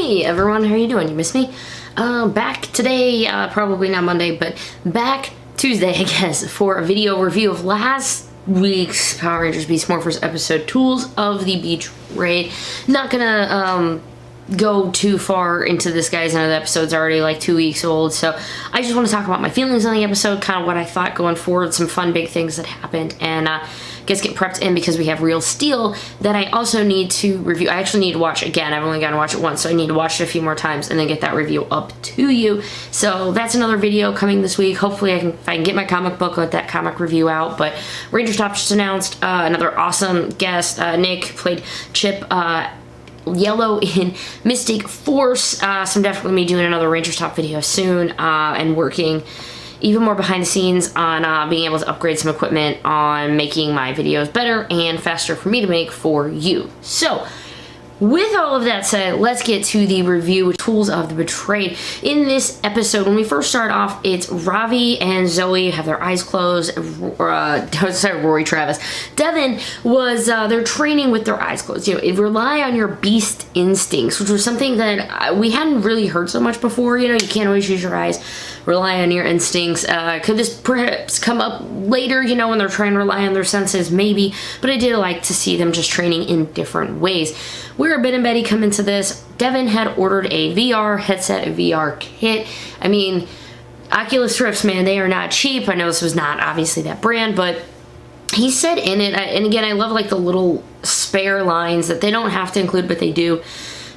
Hey everyone, how are you doing? You missed me? Back today, probably not Monday, but back Tuesday, I guess, for a video review of last week's Power Rangers Beast Morphers episode, Tools of the Betrayed. Not gonna, go too far into this, guys. I know the episode's already like 2 weeks old, so I just want to talk about my feelings on the episode, kind of what I thought going forward, some fun big things that happened, and guess get prepped in because we have Real Steel that I also need to review. I actually need to watch again. I've only gotten to watch it once, so I need to watch it a few more times and then get that review up to you. So that's another video coming this week. Hopefully if I can get my comic book, let that comic review out. But Ranger Stop just announced another awesome guest. Nick played Chip Yellow in Mystic Force, so I'm definitely be doing another Ranger Stop video soon, and working even more behind the scenes on being able to upgrade some equipment, on making my videos better and faster for me to make for you. So with all of that said, let's get to the review, Tools of the Betrayed. In this episode, when we first start off, it's Ravi and Zoe have their eyes closed. Sorry, Rory Travis. Devin was, they're training with their eyes closed. You know, rely on your beast instincts, which was something that we hadn't really heard so much before. You know, you can't always use your eyes. Rely on your instincts. Could this perhaps come up later, you know, when they're trying to rely on their senses? Maybe. But I did like to see them just training in different ways. Where Ben and Betty come into this, Devin had ordered a VR headset, a VR kit. I mean, Oculus Rifts, man, they are not cheap. I know this was not obviously that brand, but he said in it, and again, I love like the little spare lines that they don't have to include, but they do.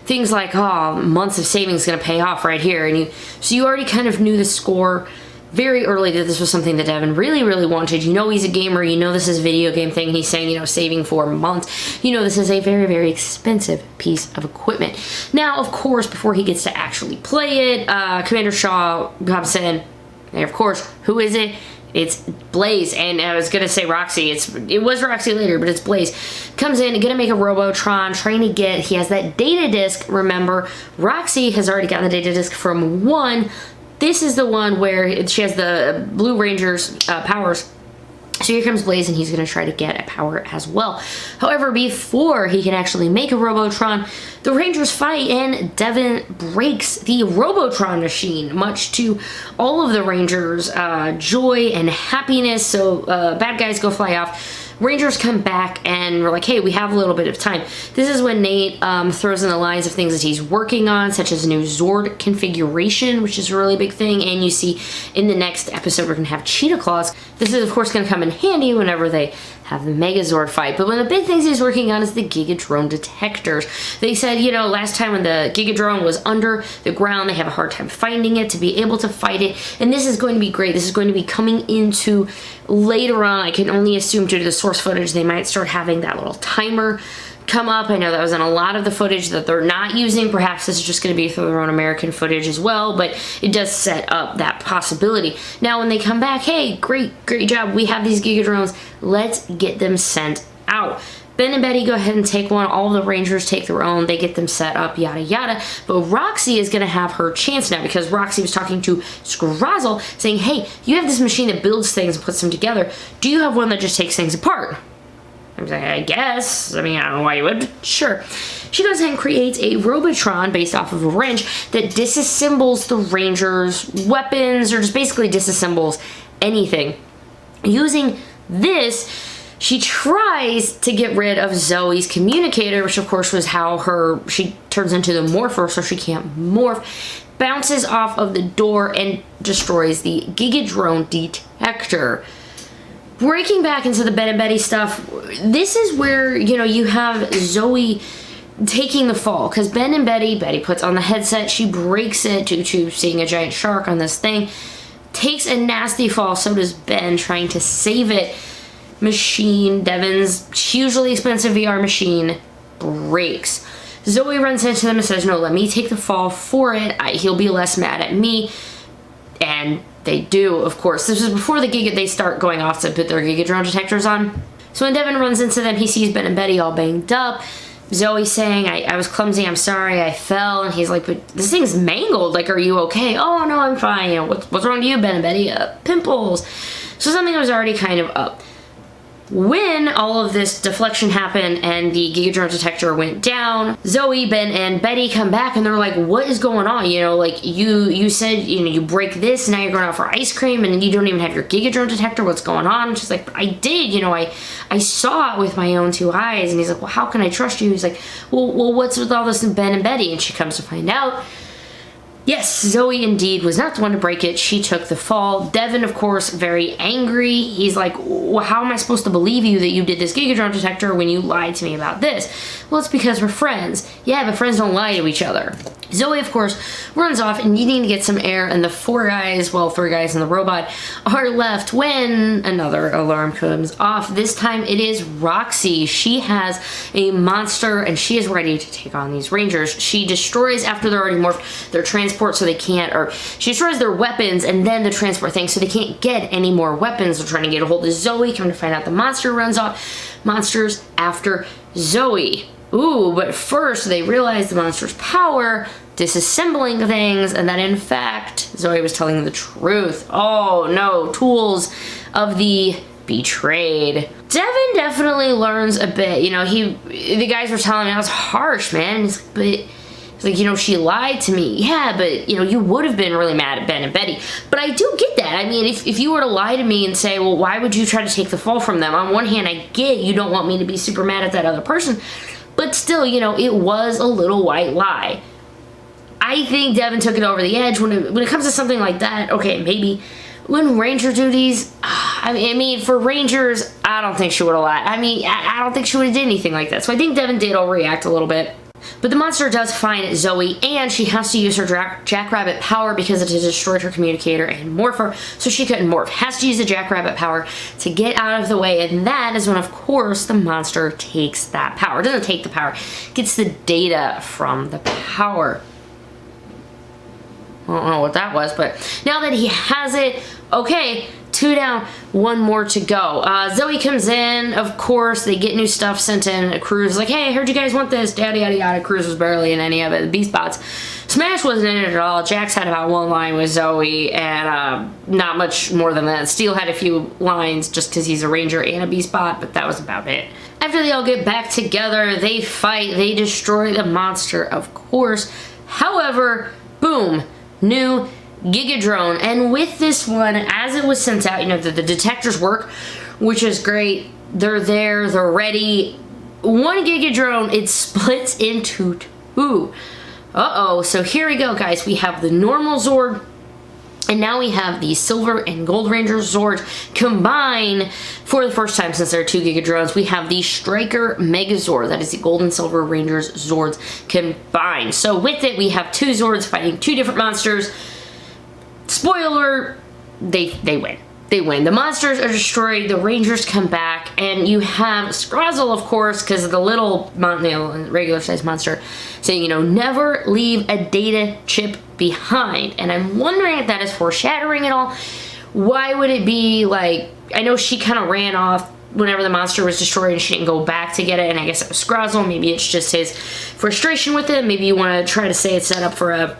Things like, oh, months of savings is going to pay off right here. And so you already kind of knew the score very early that this was something that Devin really, really wanted. You know he's a gamer. You know this is a video game thing. He's saying, you know, saving for months. You know this is a very, very expensive piece of equipment. Now, of course, before he gets to actually play it, Commander Shaw comes in. And of course, who is it? It's Blaze, and I was gonna say Roxy. It was Roxy later, but it's Blaze. Comes in, gonna make a Robotron, trying to get. He has that data disc. Remember, Roxy has already gotten the data disc from 1. This is the one where she has the Blue Ranger's powers. So here comes Blaze, and he's going to try to get a power as well. However, before he can actually make a Robotron, the Rangers fight, and Devin breaks the Robotron machine, much to all of the Rangers' joy and happiness. So bad guys go fly off. Rangers come back and we're like, hey, we have a little bit of time. This is when Nate throws in the lines of things that he's working on, such as a new Zord configuration, which is a really big thing. And you see in the next episode, we're going to have Cheetah Claws. This is, of course, going to come in handy whenever they have the Megazord fight. But one of the big things he's working on is the Gigadrone detectors. They said, you know, last time when the Gigadrone was under the ground, they have a hard time finding it to be able to fight it. And this is going to be great. This is going to be coming into later on. I can only assume due to the source footage, they might start having that little timer come up. I know that was in a lot of the footage that they're not using. Perhaps this is just going to be for their own American footage as well, but it does set up that possibility. Now, when they come back, hey, great job. We have these Gigadrones. Let's get them sent out. Ben and Betty go ahead and take one. All the Rangers take their own. They get them set up, yada, yada. But Roxy is going to have her chance now because Roxy was talking to Scrazzle saying, hey, you have this machine that builds things and puts them together. Do you have one that just takes things apart? I was like, I guess. I mean, I don't know why you would. Sure. She goes ahead and creates a Robotron based off of a wrench that disassembles the Rangers' weapons, or just basically disassembles anything. Using this, she tries to get rid of Zoe's communicator, which of course was how she turns into the Morpher, so she can't morph. Bounces off of the door and destroys the Gigadrone detector. Breaking back into the Ben and Betty stuff, this is where, you know, you have Zoe taking the fall, because Ben and Betty puts on the headset, she breaks it due to seeing a giant shark on this thing, takes a nasty fall, so does Ben, trying to save it. Machine, Devin's hugely expensive VR machine, breaks. Zoe runs into them and says, no, let me take the fall for it, he'll be less mad at me, and they do, of course. This is before they start going off to put their Gigadrone detectors on. So when Devin runs into them, he sees Ben and Betty all banged up. Zoe saying, I was clumsy, I'm sorry, I fell. And he's like, but this thing's mangled. Like, are you okay? Oh, no, I'm fine. You know, what's wrong to you, Ben and Betty? Pimples. So something was already kind of up. When all of this deflection happened and the Gigadrone detector went down, Zoe, Ben, and Betty come back and they're like, what is going on? You know, like, you said, you know, you break this, now you're going out for ice cream, and you don't even have your Gigadrone detector. What's going on? And she's like, I did, you know, I saw it with my own 2 eyes. And he's like, well, how can I trust you? He's like, well, what's with all this in Ben and Betty? And she comes to find out, yes, Zoe indeed was not the one to break it. She took the fall. Devin, of course, very angry. He's like, well, how am I supposed to believe you that you did this Gigadrone detector when you lied to me about this? Well, it's because we're friends. Yeah, but friends don't lie to each other. Zoe, of course, runs off and needing to get some air, and the 4 guys, well, 3 guys and the robot, are left when another alarm comes off. This time it is Roxy. She has a monster and she is ready to take on these Rangers. She destroys, after they're already morphed, their transport so they can't, or she destroys their weapons and then the transport thing so they can't get any more weapons. They're trying to get a hold of Zoe, come to find out the monster runs off. Monsters after Zoe. Ooh, but first they realize the monster's power, disassembling things, and that in fact, Zoe was telling the truth. Oh no, tools of the betrayed. Devin definitely learns a bit. You know, the guys were telling me I was harsh, man. He's like, you know, she lied to me. Yeah, but, you know, you would have been really mad at Ben and Betty. But I do get that. I mean, if you were to lie to me and say, well, why would you try to take the fall from them? On one hand, I get you don't want me to be super mad at that other person. But still, you know, it was a little white lie. I think Devin took it over the edge when it comes to something like that. Okay, maybe. When Ranger duties, I mean, for Rangers, I don't think she would have lied. I mean, I don't think she would have did anything like that. So I think Devin did overreact a little bit. But the monster does find Zoe, and she has to use her Jackrabbit power because it has destroyed her communicator and morpher, so she couldn't morph. Has to use the Jackrabbit power to get out of the way, and that is when, of course, the monster takes that power. It doesn't take the power, gets the data from the power. I don't know what that was, but now that he has it, okay, 2 down, 1 more to go. Zoe comes in, of course, they get new stuff sent in. Cruz is like, hey, I heard you guys want this, yada yada yada. Cruz was barely in any of it. The B-Spots. Smash wasn't in it at all. Jax had about 1 line with Zoe, and not much more than that. Steel had a few lines just because he's a Ranger and a B-Spot, but that was about it. After they all get back together, they fight, they destroy the monster, of course. However, boom, new Gigadrone, and with this one, as it was sent out, you know, the detectors work, which is great. They're there, they're ready. 1 Gigadrone, it splits into 2. Uh-oh, so here we go, guys. We have the normal Zord, and now we have the Silver and Gold Ranger Zords combined for the first time since there are 2 Gigadrones. We have the Striker Megazord, that is the Gold and Silver Rangers Zords combined. So with it, we have 2 Zords fighting 2 different monsters. Spoiler, they win. They win. The monsters are destroyed, the Rangers come back, and you have Scrazzle, of course, because of the little, regular sized monster, saying, you know, never leave a data chip behind. And I'm wondering if that is foreshadowing at all. Why would it be like, I know she kind of ran off whenever the monster was destroyed and she didn't go back to get it, and I guess it was Scrazzle. Maybe it's just his frustration with it. Maybe you want to try to say it's set up for a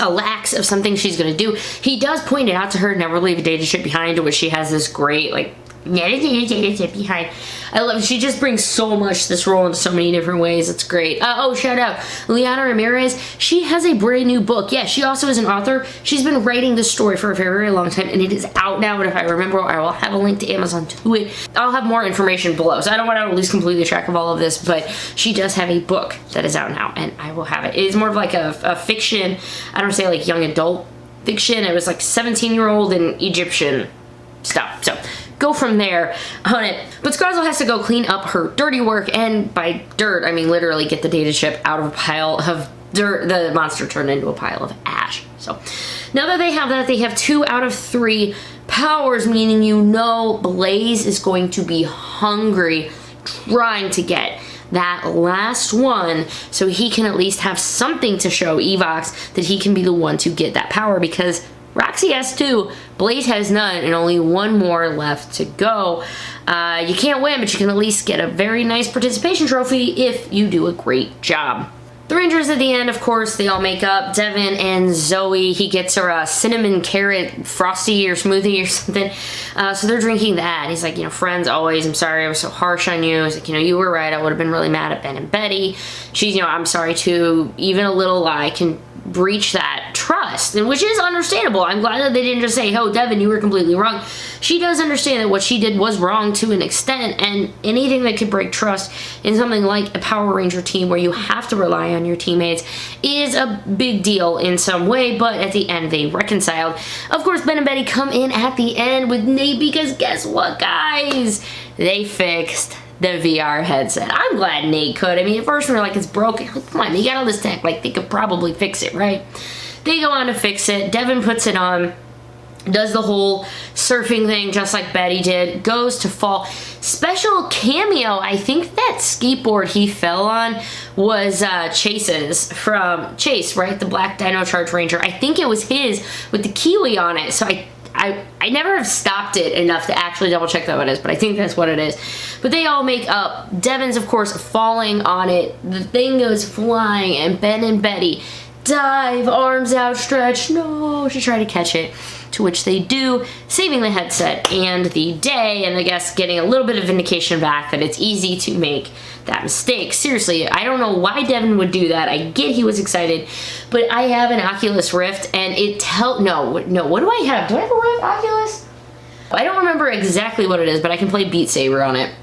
lax of something she's gonna do. He does point it out to her, never leave a data chip behind, to which she has this great, like, data chip behind. I love it. She just brings so much to this role in so many different ways. It's great. Oh, shout out Liana Ramirez. She has a brand new book. Yeah, she also is an author. She's been writing this story for a very, very long time, and it is out now, and if I remember, I will have a link to Amazon to it. I'll have more information below, so I don't want to lose completely track of all of this, but she does have a book that is out now, and I will have it. It is more of like a fiction, I don't say like young adult fiction. It was like 17-year-old and Egyptian stuff, so go from there on it. But Scrazzle has to go clean up her dirty work, and by dirt, I mean literally get the data chip out of a pile of dirt. The monster turned into a pile of ash. So now that they have that, they have 2 out of 3 powers, meaning, you know, Blaze is going to be hungry trying to get that last one so he can at least have something to show Evox that he can be the one to get that power, because Roxy has 2, Blaze has none, and only 1 more left to go. You can't win, but you can at least get a very nice participation trophy if you do a great job. The Rangers at the end, of course, they all make up. Devin and Zoe, he gets her a cinnamon carrot frosty or smoothie or something. So they're drinking that. He's like, you know, friends always, I'm sorry I was so harsh on you. He's like, you know, you were right. I would have been really mad at Ben and Betty. She's, you know, I'm sorry too. Even a little lie can breach that trust, and which is understandable. I'm glad that they didn't just say, oh, Devin, you were completely wrong. She does understand that what she did was wrong to an extent, and anything that could break trust in something like a Power Ranger team where you have to rely on your teammates is a big deal in some way, but at the end they reconciled. Of course, Ben and Betty come in at the end with Nate because guess what, guys? They fixed the VR headset. I'm glad Nate could. I mean, at first we were like, it's broken. Like, come on, they got all this tech. Like, they could probably fix it, right? They go on to fix it. Devin puts it on, does the whole surfing thing just like Betty did, goes to fall. Special cameo, I think that skateboard he fell on was Chase's, from Chase, right? The Black Dino Charge Ranger. I think it was his with the Kiwi on it. So I never have stopped it enough to actually double check that what it is, but I think that's what it is. But they all make up. Devin's, of course, falling on it. The thing goes flying, and Ben and Betty dive, arms outstretched. No, she tried to catch it, to which they do, saving the headset and the day, and I guess getting a little bit of vindication back that it's easy to make that mistake. Seriously, I don't know why Devin would do that. I get he was excited, but I have an Oculus Rift, and it no, what do I have? Do I have a Rift Oculus? I don't remember exactly what it is, but I can play Beat Saber on it.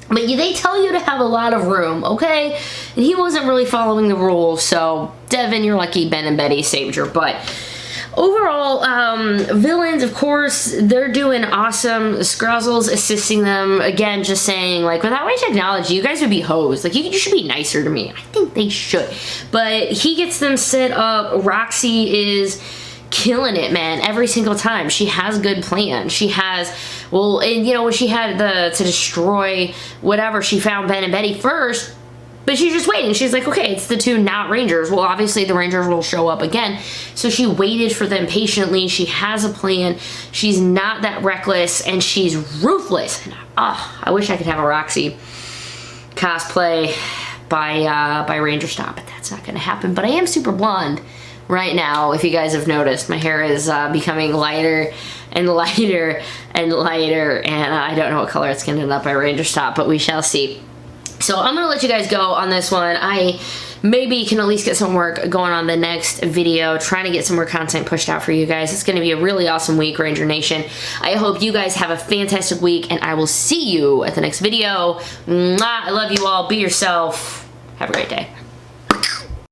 But they tell you to have a lot of room, okay? And he wasn't really following the rules, so Devin, you're lucky Ben and Betty saved your butt. Overall, villains, of course, they're doing awesome. Scrozzle's assisting them. Again, just saying, like, without my technology, you guys would be hoes. Like, you should be nicer to me. I think they should. But he gets them set up. Roxy is killing it, man, every single time. She has good plans. She has, well, and you know, when she had to destroy whatever, she found Ben and Betty first, but she's just waiting. She's like, okay, it's the two not Rangers. Well, obviously the Rangers will show up again. So she waited for them patiently. She has a plan. She's not that reckless, and she's ruthless. And, I wish I could have a Roxy cosplay by Ranger Stop, but that's not gonna happen. But I am super blonde right now, if you guys have noticed. My hair is becoming lighter and lighter and lighter, and I don't know what color it's gonna end up by Ranger Stop, but we shall see. So I'm gonna let you guys go on this one. I maybe can at least get some work going on the next video, trying to get some more content pushed out for you guys. It's gonna be a really awesome week, Ranger Nation. I hope you guys have a fantastic week, and I will see you at the next video. Mwah, I love you all. Be yourself. Have a great day.